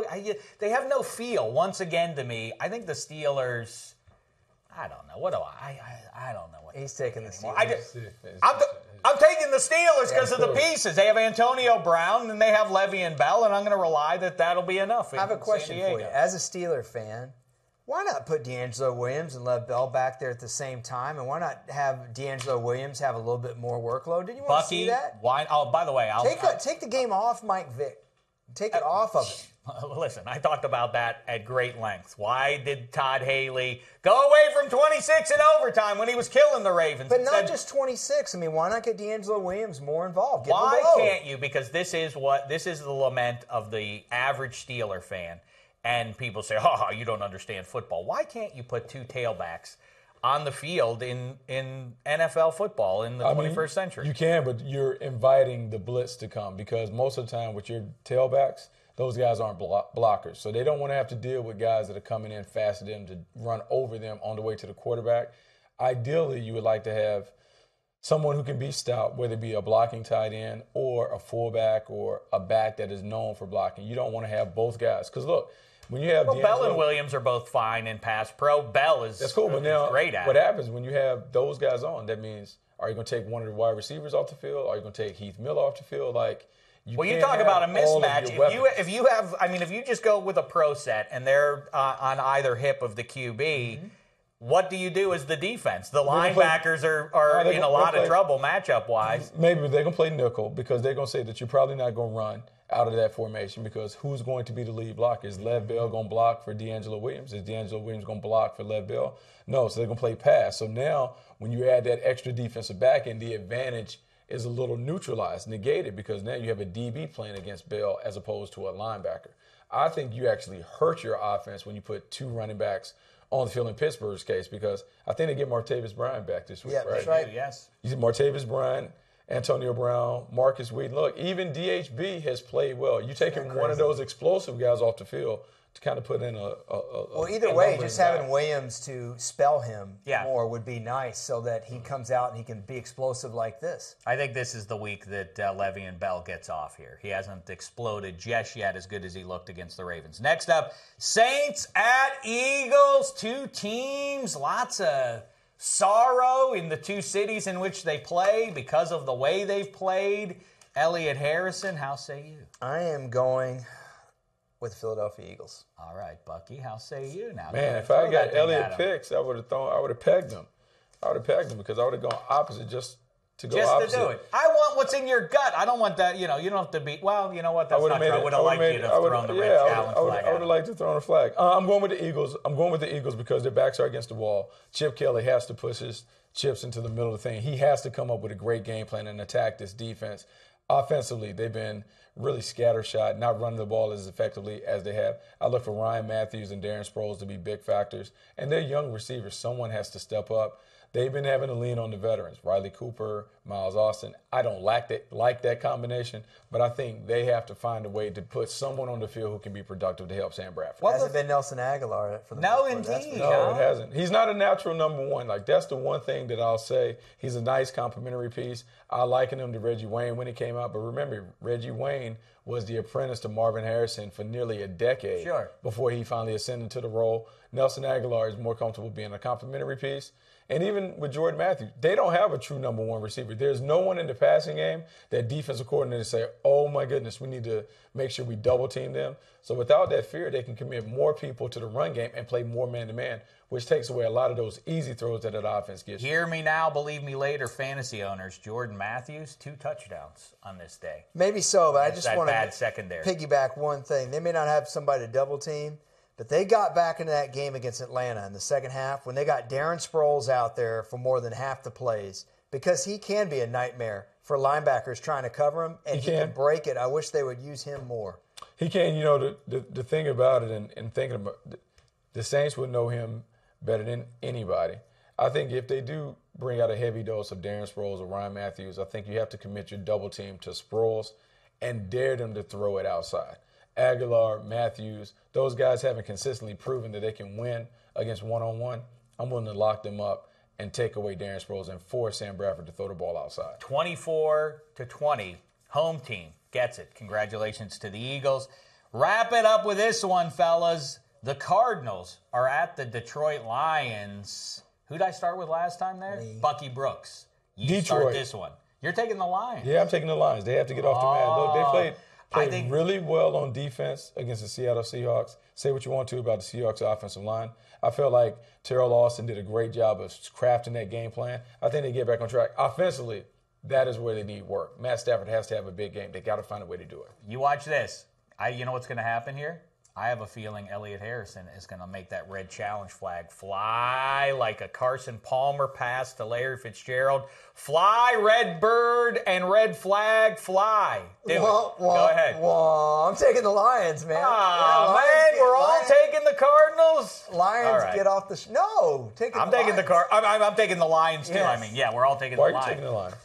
Speaker 8: they have no feel once again to me. I think the Steelers, I don't know. What do I don't know.
Speaker 10: He's taking the Steelers.
Speaker 8: I'm taking the Steelers because of the pieces. They have Antonio Brown, and they have Le'Veon Bell, and I'm going to rely that that'll be enough.
Speaker 10: I have a question for you. As a Steeler fan, why not put D'Angelo Williams and Lev Bell back there at the same time? And why not have D'Angelo Williams have a little bit more workload? Did you want to see that?
Speaker 8: Why? Oh, by the way,
Speaker 10: take the game off Mike Vick. Take it off of it.
Speaker 8: Listen, I talked about that at great length. Why did Todd Haley go away from 26 in overtime when he was killing the Ravens?
Speaker 10: But not just 26. I mean, why not get D'Angelo Williams more involved?
Speaker 8: Why can't you? Because this is the lament of the average Steeler fan. And people say, oh, you don't understand football. Why can't you put two tailbacks on the field in NFL football in the 21st century?
Speaker 9: You can, but you're inviting the blitz to come because most of the time with your tailbacks, those guys aren't blockers. So they don't want to have to deal with guys that are coming in faster than them to run over them on the way to the quarterback. Ideally, you would like to have someone who can be stout, whether it be a blocking tight end or a fullback or a back that is known for blocking. You don't want to have both guys. Because, look, when you have
Speaker 8: Bell and Williams are both fine in pass pro. Bell is
Speaker 9: that's cool, but now
Speaker 8: great at
Speaker 9: what happens when you have those guys on? That means, are you going to take one of the wide receivers off the field? Are you going to take Heath Miller off the field?
Speaker 8: You talk about a mismatch. If you just go with a pro set and they're on either hip of the QB, what do you do as the defense? The linebackers are in a lot of trouble matchup-wise.
Speaker 9: Maybe they're going to play nickel because they're going to say that you're probably not going to run out of that formation because who's going to be the lead blocker? Is Lev Bell going to block for D'Angelo Williams? Is D'Angelo Williams going to block for Lev Bell? No, so they're going to play pass. So now when you add that extra defensive back in, the advantage is a little neutralized, negated, because now you have a DB playing against Bell as opposed to a linebacker. I think you actually hurt your offense when you put two running backs on the field in Pittsburgh's case because I think they get Martavis Bryant back this week, right?
Speaker 10: That's right.
Speaker 8: Yes.
Speaker 9: You see Martavis Bryant, Antonio Brown, Marcus Wheaton. Look, even DHB has played well. You taking one of those explosive guys off the field to kind of put in
Speaker 10: either way, just having Williams to spell him more would be nice so that he comes out and he can be explosive like this.
Speaker 8: I think this is the week that Le'Veon Bell gets off here. He hasn't exploded just yet as good as he looked against the Ravens. Next up, Saints at Eagles. Two teams, lots of sorrow in the two cities in which they play because of the way they've played. Elliot Harrison, how say you?
Speaker 10: I am going with Philadelphia Eagles.
Speaker 8: All right, Bucky, how say you now?
Speaker 9: Man, if I got Elliot picks, I would have pegged him. I would have pegged him because I would have gone opposite just to go opposite.
Speaker 8: Just to do it. I want what's in your gut. I don't want that, you don't have to be, well, you know what, that's not true. I would have liked you to have thrown the red challenge flag.
Speaker 9: I would have liked to throw a flag. I'm going with the Eagles. I'm going with the Eagles because their backs are against the wall. Chip Kelly has to push his chips into the middle of the thing. He has to come up with a great game plan and attack this defense. Offensively, they've been really scattershot, not running the ball as effectively as they have. I look for Ryan Matthews and Darren Sproles to be big factors. And they're young receivers. Someone has to step up. They've been having to lean on the veterans, Riley Cooper, Miles Austin. I don't like that combination, but I think they have to find a way to put someone on the field who can be productive to help Sam Bradford.
Speaker 10: It hasn't been Nelson Aguilar for the
Speaker 8: No, indeed.
Speaker 9: No, it hasn't. He's not a natural number one. That's the one thing that I'll say. He's a nice complimentary piece. I liken him to Reggie Wayne when he came out, but remember, Reggie Wayne was the apprentice to Marvin Harrison for nearly a decade before he finally ascended to the role. Nelson Aguilar is more comfortable being a complimentary piece. And even with Jordan Matthews, they don't have a true number one receiver. There's no one in the passing game that defensive coordinators say, oh, my goodness, we need to make sure we double team them. So without that fear, they can commit more people to the run game and play more man-to-man, which takes away a lot of those easy throws that offense gives you.
Speaker 8: Hear me now, believe me later, fantasy owners. Jordan Matthews, 2 touchdowns on this day.
Speaker 10: Maybe so, but I just want to
Speaker 8: piggyback
Speaker 10: one thing. They may not have somebody to double team, but they got back into that game against Atlanta in the second half when they got Darren Sproles out there for more than half the plays, because he can be a nightmare for linebackers trying to cover him, and he can break it. I wish they would use him more.
Speaker 9: He can. You know, the thing about it, and thinking about the Saints would know him better than anybody. I think if they do bring out a heavy dose of Darren Sproles or Ryan Matthews, I think you have to commit your double team to Sproles and dare them to throw it outside. Aguilar, Matthews, those guys haven't consistently proven that they can win against one-on-one. I'm willing to lock them up and take away Darren Sproles and force Sam Bradford to throw the ball outside. 24-20, home team gets it. Congratulations to the Eagles. Wrap it up with this one, fellas. The Cardinals are at the Detroit Lions. Who'd I start with last time there? Bucky Brooks. You start this one. You're taking the Lions. Yeah, I'm taking the Lions. They have to get off the mat. Look, they played really well on defense against the Seattle Seahawks. Say what you want to about the Seahawks offensive line. I feel like Terrell Austin did a great job of crafting that game plan. I think they get back on track. Offensively, that is where they need work. Matt Stafford has to have a big game. They got to find a way to do it.
Speaker 8: You watch this. You know what's going to happen here? I have a feeling Elliot Harrison is going to make that red challenge flag fly like a Carson Palmer pass to Larry Fitzgerald. Fly, red bird, and red flag, fly. Go ahead.
Speaker 10: I'm taking the Lions, man.
Speaker 8: We're all taking the Cardinals.
Speaker 10: Lions get off the
Speaker 8: I'm taking the Lions, too.
Speaker 10: Yes.
Speaker 8: I mean, we're all taking the Lions.
Speaker 9: Why are you taking the Lions?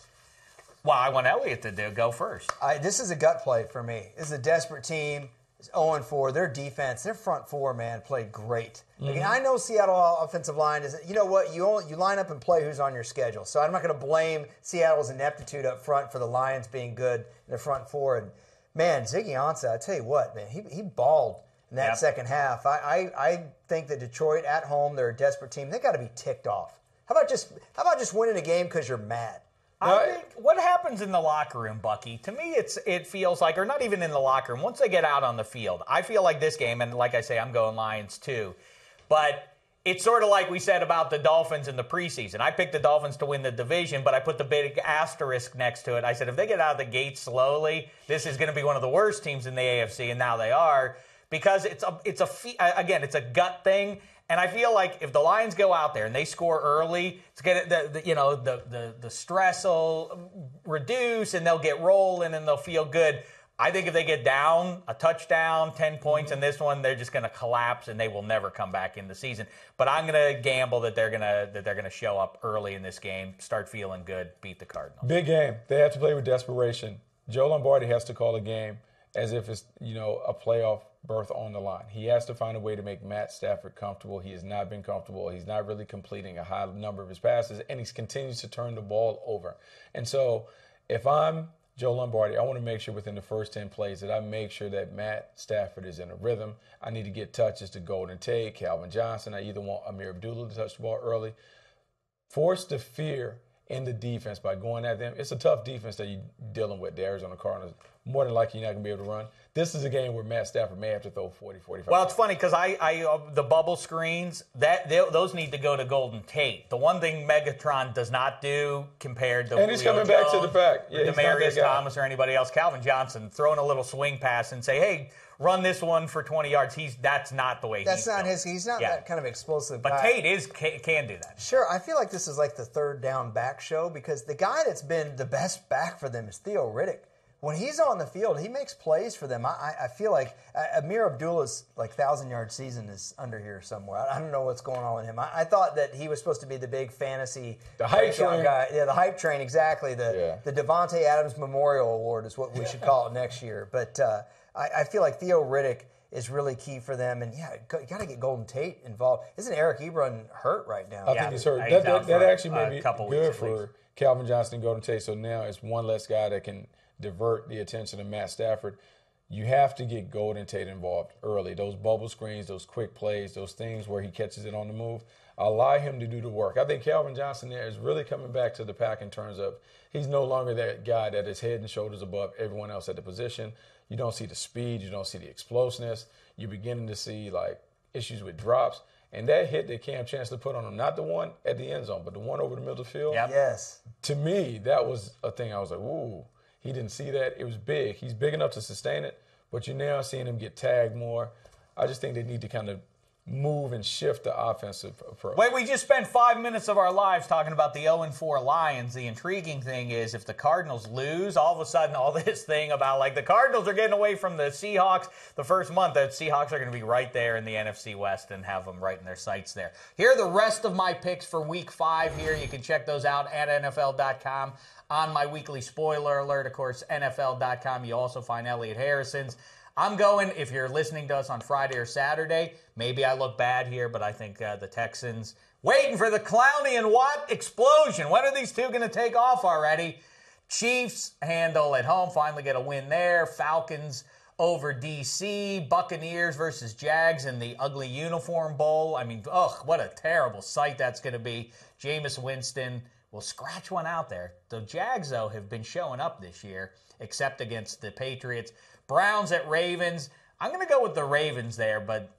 Speaker 8: Well, I want Elliot to go first.
Speaker 10: This is a gut play for me. This is a desperate team. 0-4. Their defense, their front four, man, played great. Mm-hmm. I know Seattle offensive line is. You know what? You line up and play who's on your schedule. So I'm not going to blame Seattle's ineptitude up front for the Lions being good in the front four. And man, Ziggy Ansah, I tell you what, man, he balled in that second half. I think that Detroit at home, they're a desperate team. They got to be ticked off. How about just winning a game because you're mad?
Speaker 8: I think what happens in the locker room, Bucky, to me it feels like, or not even in the locker room, once they get out on the field, I feel like this game, and like I say, I'm going Lions too, but it's sort of like we said about the Dolphins in the preseason. I picked the Dolphins to win the division, but I put the big asterisk next to it. I said if they get out of the gate slowly, this is going to be one of the worst teams in the AFC, and now they are, because it's a gut thing. And I feel like if the Lions go out there and they score early, it's gonna the stress will reduce and they'll get rolling and they'll feel good. I think if they get down a touchdown, 10 points in this one, they're just going to collapse and they will never come back in the season. But I'm going to gamble that they're going to show up early in this game, start feeling good, beat the Cardinals.
Speaker 9: Big game. They have to play with desperation. Joe Lombardi has to call a game as if it's a playoff berth on the line. He has to find a way to make Matt Stafford comfortable. He has not been comfortable. He's not really completing a high number of his passes, and he continues to turn the ball over. And so if I'm Joe Lombardi, I want to make sure within the first 10 plays that I make sure that Matt Stafford is in a rhythm. I need to get touches to Golden Tate, Calvin Johnson. I either want Amir Abdullah to touch the ball early. Force the fear in the defense by going at them. It's a tough defense that you're dealing with, the Arizona Cardinals. More than likely, you're not going to be able to run. This is a game where Matt Stafford may have to throw 40, 45.
Speaker 8: Well, it's funny because the bubble screens, those need to go to Golden Tate. The one thing Megatron does not do compared to
Speaker 9: and he's coming back to the pack.
Speaker 8: Yeah, Demaryius Thomas or anybody else, Calvin Johnson, throwing a little swing pass and say, hey, run this one for 20 yards. That's not the way
Speaker 10: he's not that kind of explosive guy.
Speaker 8: But Tate can do that.
Speaker 10: Sure. I feel like this is like the third down back show because the guy that's been the best back for them is Theo Riddick. When he's on the field, he makes plays for them. I feel like Amir Abdullah's 1,000-yard season is under here somewhere. I don't know what's going on with him. I thought that he was supposed to be the big fantasy
Speaker 9: hype train
Speaker 10: guy. Yeah, the hype train, exactly. The Devontae Adams Memorial Award is what we should call it next year. But I feel like Theo Riddick is really key for them. And, you got to get Golden Tate involved. Isn't Eric Ebron hurt right now?
Speaker 9: I think he's hurt. That actually may be good for Calvin Johnson and Golden Tate. So now it's one less guy that can divert the attention of Matt Stafford. You have to get Golden Tate involved early. Those bubble screens, those quick plays, those things where he catches it on the move, allow him to do the work. I think Calvin Johnson there is really coming back to the pack in terms of he's no longer that guy that is head and shoulders above everyone else at the position. You don't see the speed. You don't see the explosiveness. You're beginning to see, like, issues with drops. And that hit that Cam Chancellor put on him, not the one at the end zone, but the one over the middle of the field.
Speaker 10: Yep. Yes.
Speaker 9: To me, that was a thing I was like, ooh, he didn't see that. It was big. He's big enough to sustain it, but you're now seeing him get tagged more. I just think they need to kind of move and shift the offensive approach.
Speaker 8: Wait, we just spent 5 minutes of our lives talking about the 0-4 Lions. The intriguing thing is if the Cardinals lose, all of a sudden all this thing about, like, the Cardinals are getting away from the Seahawks the first month, the Seahawks are going to be right there in the NFC West and have them right in their sights there. Here are the rest of my picks for Week 5 here. You can check those out at NFL.com. On my weekly spoiler alert, of course, NFL.com. You also find Elliot Harrison's. I'm going, if you're listening to us on Friday or Saturday, maybe I look bad here, but I think the Texans, waiting for the Clowney and Watt explosion. When are these two going to take off already? Chiefs handle at home, finally get a win there. Falcons over D.C. Buccaneers versus Jags in the ugly uniform bowl. I mean, what a terrible sight that's going to be. Jameis Winston will scratch one out there. The Jags, though, have been showing up this year, except against the Patriots. Browns at Ravens. I'm going to go with the Ravens there, but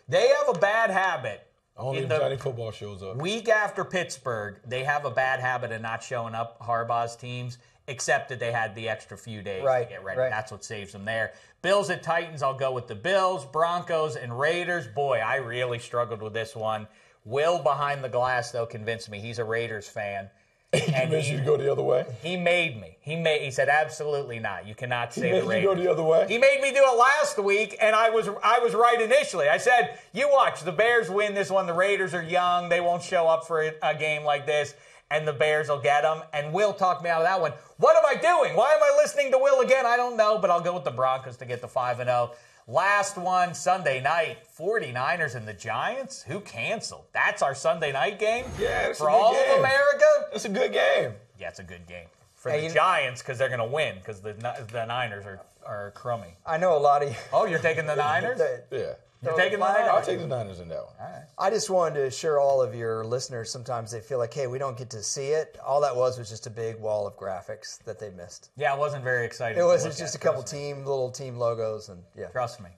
Speaker 8: they have a bad habit.
Speaker 9: Only if Johnny Football shows up.
Speaker 8: Week after Pittsburgh, they have a bad habit of not showing up, Harbaugh's teams, except that they had the extra few days to get ready. Right. That's what saves them there. Bills at Titans, I'll go with the Bills. Broncos and Raiders. Boy, I really struggled with this one. Will behind the glass, though, convinced me. He's a Raiders fan.
Speaker 9: He convinced you to go the other way?
Speaker 8: He made me. He said, absolutely not. You cannot say the Raiders.
Speaker 9: He made you go the other way?
Speaker 8: He made me do it last week, and I was right initially. I said, you watch, the Bears win this one. The Raiders are young. They won't show up for a game like this, and the Bears will get them. And Will talked me out of that one. What am I doing? Why am I listening to Will again? I don't know, but I'll go with the Broncos to get the 5-0. Last one, Sunday night, 49ers and the Giants. Who canceled? That's our Sunday night game?
Speaker 9: Yeah,
Speaker 8: for all of America?
Speaker 9: It's a good game.
Speaker 8: Yeah, it's a good game. For the Giants, because they're going to win, because the Niners are crummy.
Speaker 10: I know a lot of you.
Speaker 8: Oh, you're taking the Niners?
Speaker 9: Yeah.
Speaker 8: You're taking the Niners?
Speaker 9: I'll take the Niners in that one.
Speaker 8: All right.
Speaker 10: I just wanted to assure all of your listeners, sometimes they feel like, hey, we don't get to see it. All that was just a big wall of graphics that they missed.
Speaker 8: Yeah, it wasn't very exciting.
Speaker 10: It was just a couple little team logos. And yeah.
Speaker 8: Trust me.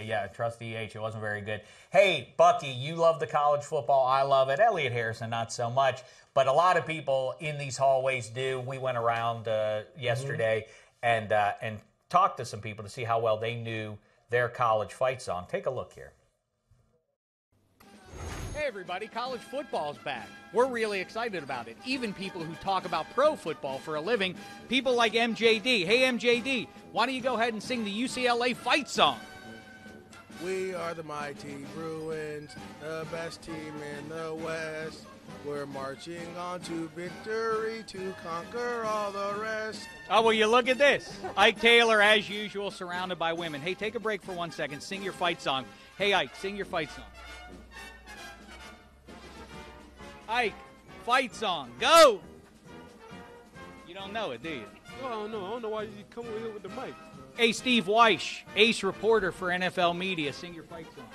Speaker 8: Yeah, trust EH. It wasn't very good. Hey, Bucky, you love the college football. I love it. Elliot Harrison, not so much. But a lot of people in these hallways do. We went around yesterday and talked to some people to see how well they knew their college fight song. Take a look here.
Speaker 5: Hey everybody, college football's back. We're really excited about it. Even people who talk about pro football for a living, people like MJD. Hey MJD, why don't you go ahead and sing the UCLA fight song?
Speaker 11: We are the mighty Bruins, the best team in the West. We're marching on to victory to conquer all the rest.
Speaker 5: Oh, well, you look at this. Ike Taylor, as usual, surrounded by women. Hey, take a break for 1 second. Sing your fight song. Hey, Ike, sing your fight song. Ike, fight song. Go! You don't know it, do you?
Speaker 11: No, I don't know why you come over here with the mic.
Speaker 5: Hey, Steve Weish, ace reporter for NFL Media. Sing your fight song.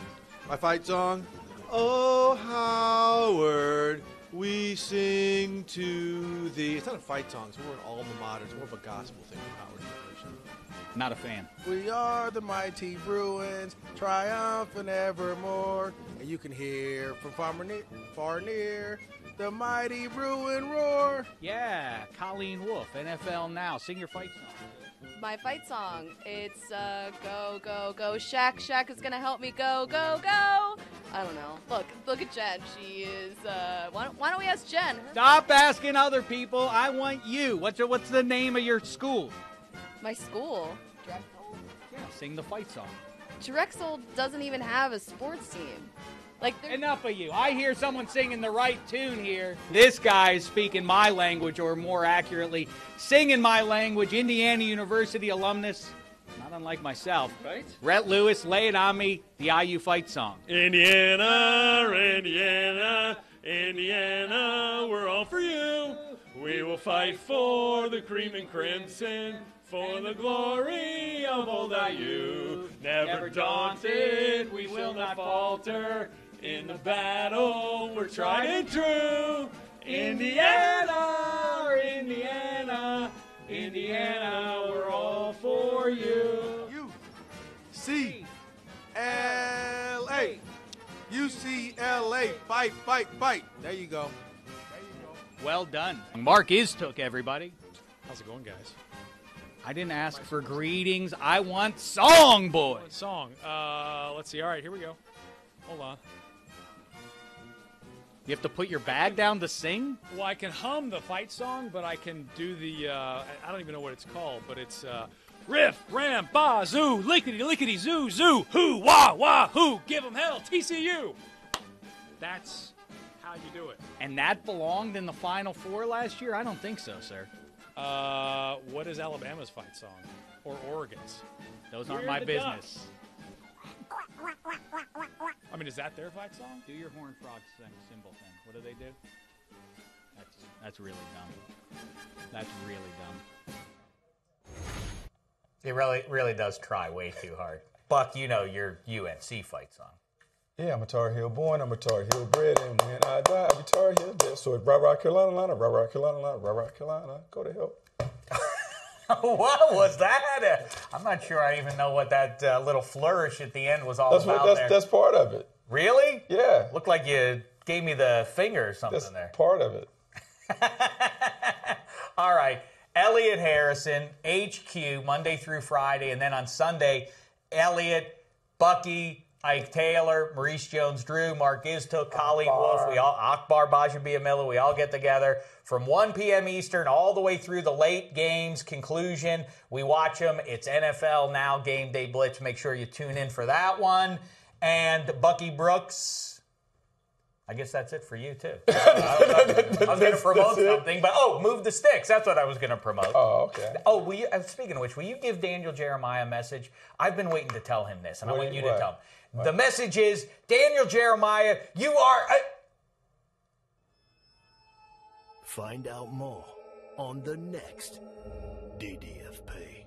Speaker 11: My fight song? Oh, Howard, we sing to thee. It's not a fight song. It's more an alma mater. It's more of a gospel thing than Howard University.
Speaker 5: Not a fan.
Speaker 11: We are the mighty Bruins, triumphant evermore. And you can hear from far near the mighty Bruin roar.
Speaker 5: Yeah, Colleen Wolfe, NFL Now. Sing your fight song.
Speaker 12: My fight song, it's go, go, go, Shek. Shek is going to help me go, go, go. I don't know. Look at Jen. She is, why don't we ask Jen?
Speaker 5: Stop asking other people. I want you. What's the name of your school?
Speaker 12: My school? Drexel?
Speaker 5: Yeah, sing the fight song.
Speaker 12: Drexel doesn't even have a sports team.
Speaker 5: Enough of you. I hear someone singing the right tune here. This guy is speaking my language, or more accurately, singing my language. Indiana University alumnus, not unlike myself. Right? Rhett Lewis, lay it on me, the IU fight song.
Speaker 13: Indiana, Indiana, Indiana, we're all for you. We will fight for the cream and crimson, for the glory of old IU. Never daunted, we will not falter. In the battle, we're tried and true. Indiana, Indiana, Indiana, we're for you.
Speaker 11: UCLA. UCLA. Fight, fight, fight. There you go.
Speaker 5: Well done. Mark took everybody.
Speaker 14: How's it going, guys?
Speaker 5: I didn't ask for greetings. I want song, boys.
Speaker 14: Song. Let's see. All right, here we go. Hold on.
Speaker 5: You have to put your bag down to sing?
Speaker 14: Well, I can hum the fight song, but I can do the, I don't even know what it's called, but it's riff, ram, ba, zoo, lickety, lickety, zoo, zoo, hoo, wah, wah, hoo, give 'em hell, TCU. That's how you do it.
Speaker 5: And that belonged in the Final Four last year? I don't think so, sir.
Speaker 14: What is Alabama's fight song? Or Oregon's?
Speaker 5: Those aren't my business.
Speaker 14: I mean, is that their fight song?
Speaker 5: Do your horn frog symbol thing. What do they do? That's really dumb. That's really dumb.
Speaker 8: It really does try way too hard. Buck, you know your UNC fight song.
Speaker 9: Yeah, I'm a Tar Heel born, I'm a Tar Heel bred, and when I die, I'll be Tar Heel dead. So it's rah, Carolina, rah, Carolina, rah, Carolina, go to hell.
Speaker 8: What was that? I'm not sure I even know what that little flourish at the end was all about.
Speaker 9: That's part of it.
Speaker 8: Really?
Speaker 9: Yeah.
Speaker 8: Looked like you gave me the finger or something
Speaker 9: That's
Speaker 8: there.
Speaker 9: part of it.
Speaker 8: All right. Elliot Harrison, HQ, Monday through Friday, and then on Sunday, Elliot, Bucky, Ike Taylor, Maurice Jones-Drew, Mark Iztook, Colleen Wolf, Akbar Bajabiamila, we all get together from 1 p.m. Eastern all the way through the late games conclusion. We watch them. It's NFL Now Game Day Blitz. Make sure you tune in for that one. And Bucky Brooks, I guess that's it for you, too. I was going to promote something, but move the sticks. That's what I was going to promote.
Speaker 9: Oh, okay.
Speaker 8: Oh, speaking of which, will you give Daniel Jeremiah a message? I've been waiting to tell him this, and I want you to tell him. What? The message is, Daniel Jeremiah, you are...
Speaker 1: Find out more on the next DDFP.